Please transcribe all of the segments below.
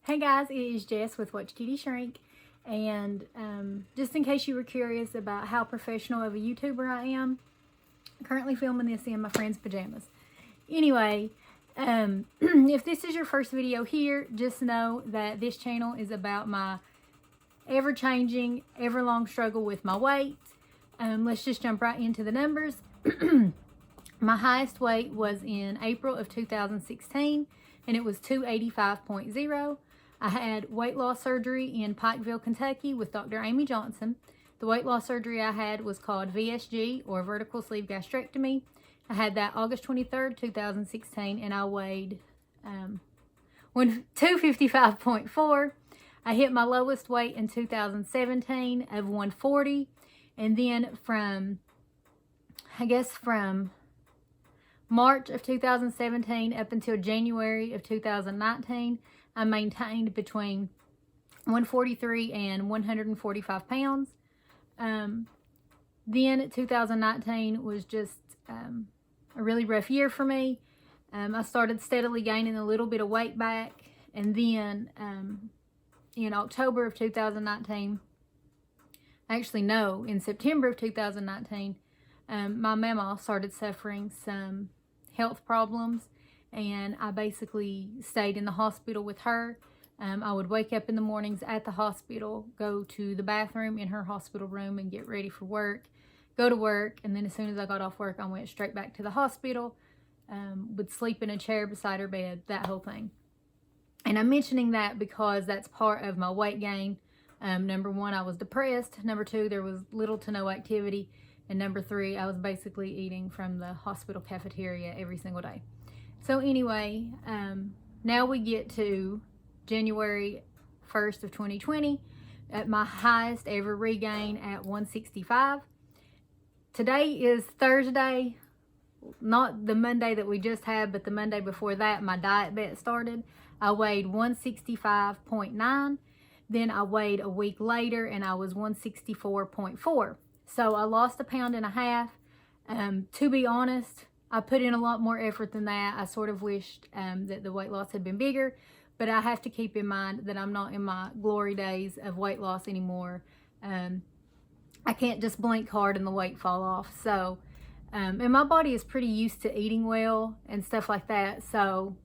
Hey guys, it is Jess with Watch Kitty Shrink, and just in case you were curious about how professional of a YouTuber I am, I'm currently filming this in my friend's pajamas. Anyway, if this is your first video here, just know that this channel is about my ever-changing, ever-long struggle with my weight. Let's just jump right into the numbers. My highest weight was in April of 2016, and it was 285.0. I had weight loss surgery in Pikeville, Kentucky with Dr. Amy Johnson. The weight loss surgery I had was called VSG, or vertical sleeve gastrectomy. I had that August 23rd, 2016, and I weighed 255.4. I hit my lowest weight in 2017 of 140, and then from March of 2017 up until January of 2019, I maintained between 143 and 145 pounds. Then 2019 was just a really rough year for me. I started steadily gaining a little bit of weight back, and then in October of 2019, in September of 2019, my mama started suffering some health problems, and I basically stayed in the hospital with her. I would wake up in the mornings at the hospital, go to the bathroom in her hospital room and get ready for work, go to work, and then as soon as I got off work, I went straight back to the hospital, would sleep in a chair beside her bed, that whole thing. And I'm mentioning that because that's part of my weight gain. Number one, I was depressed. Number two, there was little to no activity. And number three, I was basically eating from the hospital cafeteria every single day. So anyway, now we get to January 1st of 2020 at my highest ever regain at 165. Today is Thursday, not the Monday that we just had, but the Monday before that, my diet bet started. I weighed 165.9. Then I weighed a week later and I was 164.4. So I lost 1.5 pounds. To be honest, I put in a lot more effort than that. I sort of wished that the weight loss had been bigger, but I have to keep in mind that I'm not in my glory days of weight loss anymore. I can't just blink hard and the weight fall off. So, and my body is pretty used to eating well and stuff like that. So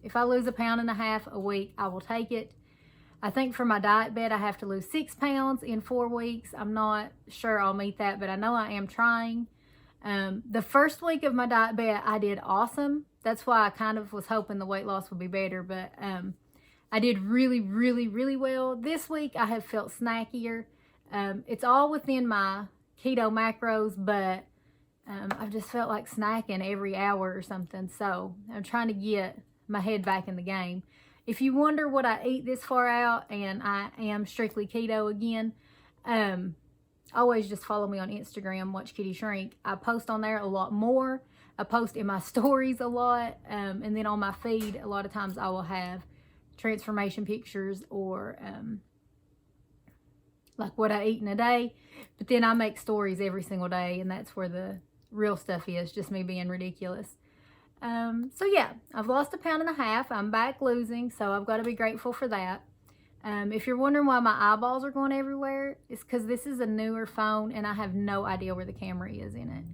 if I lose 1.5 pounds a week, I will take it. I think for my diet bet, I have to lose 6 pounds in 4 weeks. I'm not sure I'll meet that, but I know I am trying. The first week of my diet bet, I did awesome. That's why I kind of was hoping the weight loss would be better, but I did really, really, really well. This week, I have felt snackier. It's all within my keto macros, but I've just felt like snacking every hour or something. So I'm trying to get my head back in the game. If you wonder what I eat this far out, and I am strictly keto again, always just follow me on Instagram, Watch Kitty Shrink. I post on there a lot more. I post in my stories a lot, and then on my feed, a lot of times I will have transformation pictures or like what I eat in a day. But then I make stories every single day, and that's where the real stuff is, just me being ridiculous. So yeah, I've lost 1.5 pounds. I'm back losing, so I've got to be grateful for that. If you're wondering why my eyeballs are going everywhere, it's because this is a newer phone and I have no idea where the camera is in it.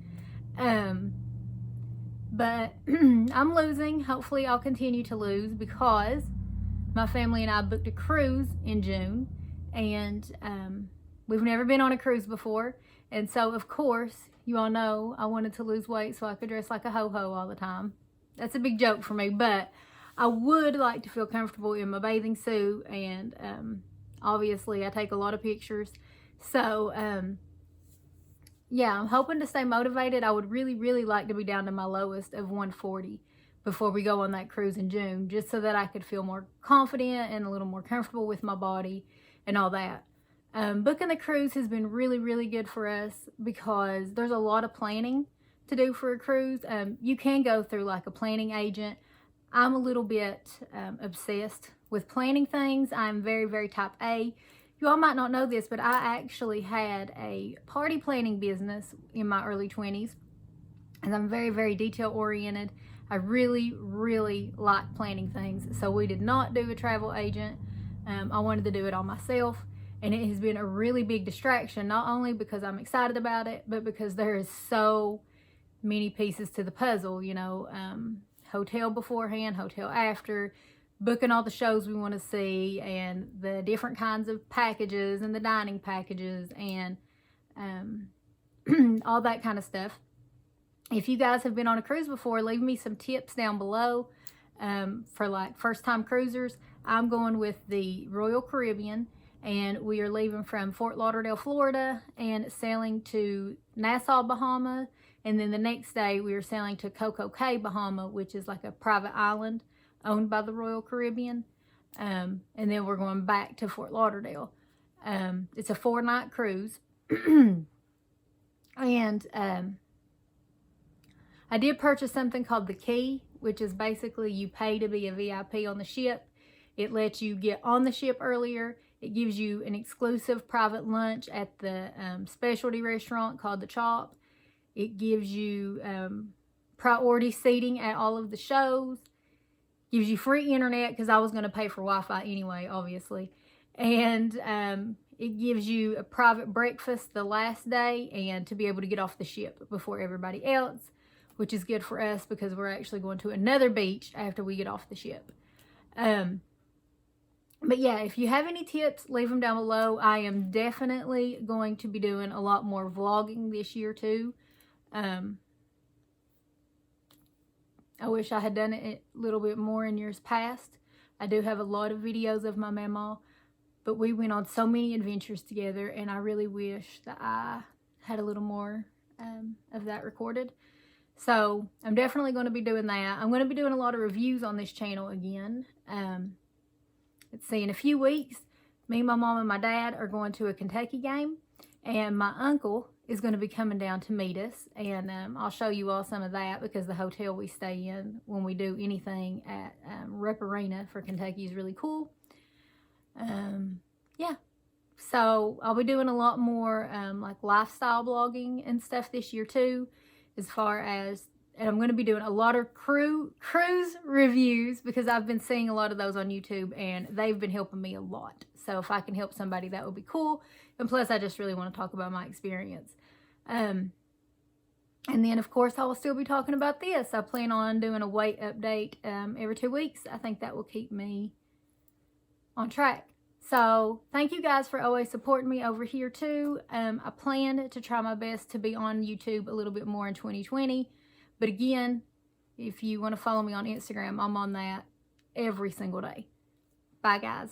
But I'm losing. Hopefully I'll continue to lose because my family and I booked a cruise in June, and we've never been on a cruise before. And so, of course, you all know I wanted to lose weight so I could dress like a ho-ho all the time. That's a big joke for me, but I would like to feel comfortable in my bathing suit, and obviously I take a lot of pictures. So, yeah, I'm hoping to stay motivated. I would really, really like to be down to my lowest of 140 before we go on that cruise in June, just so that I could feel more confident and a little more comfortable with my body and all that. Booking the cruise has been really, really good for us because there's a lot of planning to do for a cruise. You can go through like a planning agent. I'm a little bit obsessed with planning things. I'm very, very type A. You all might not know this, but I actually had a party planning business in my early 20s. And I'm very, very detail oriented. I really, really like planning things. So we did not do a travel agent. I wanted to do it all myself, and it has been a really big distraction, not only because I'm excited about it, but because there is so many pieces to the puzzle, you know, hotel beforehand, hotel after, booking all the shows we want to see, and the different kinds of packages and the dining packages, and all that kind of stuff. If you guys have been on a cruise before, leave me some tips down below for like first time cruisers. I'm going with the Royal Caribbean, and we are leaving from Fort Lauderdale, Florida, and sailing to Nassau, Bahamas. And then the next day we are sailing to Coco Cay, Bahama, which is like a private island owned by the Royal Caribbean. And then we're going back to Fort Lauderdale. It's a 4-night cruise. And I did purchase something called the Key, which is basically you pay to be a VIP on the ship. It lets you get on the ship earlier. It gives you an exclusive private lunch at the specialty restaurant called the Chop. It gives you priority seating at all of the shows. Gives you free internet, because I was going to pay for Wi-Fi anyway, obviously. And it gives you a private breakfast the last day, and to be able to get off the ship before everybody else, which is good for us because we're actually going to another beach after we get off the ship. But yeah, if you have any tips, leave them down below. I am definitely going to be doing a lot more vlogging this year too. I wish I had done it a little bit more in years past. I do have a lot of videos of my mama, but we went on so many adventures together, and I really wish that I had a little more of that recorded. So I'm definitely going to be doing that. I'm going to be doing a lot of reviews on this channel again. Let's see, in a few weeks, me, my mom, and my dad are going to a Kentucky game, and my uncle is going to be coming down to meet us, and I'll show you all some of that, because the hotel we stay in when we do anything at Rep Arena for Kentucky is really cool. Yeah, so I'll be doing a lot more like lifestyle blogging and stuff this year too, as far as, and I'm going to be doing a lot of cruise reviews, because I've been seeing a lot of those on YouTube, and they've been helping me a lot. So if I can help somebody, that would be cool. And plus, I just really want to talk about my experience. And then, of course, I will still be talking about this. I plan on doing a weight update every 2 weeks. I think that will keep me on track. So thank you guys for always supporting me over here too. I plan to try my best to be on YouTube a little bit more in 2020. But again, if you want to follow me on Instagram, I'm on that every single day. Bye, guys.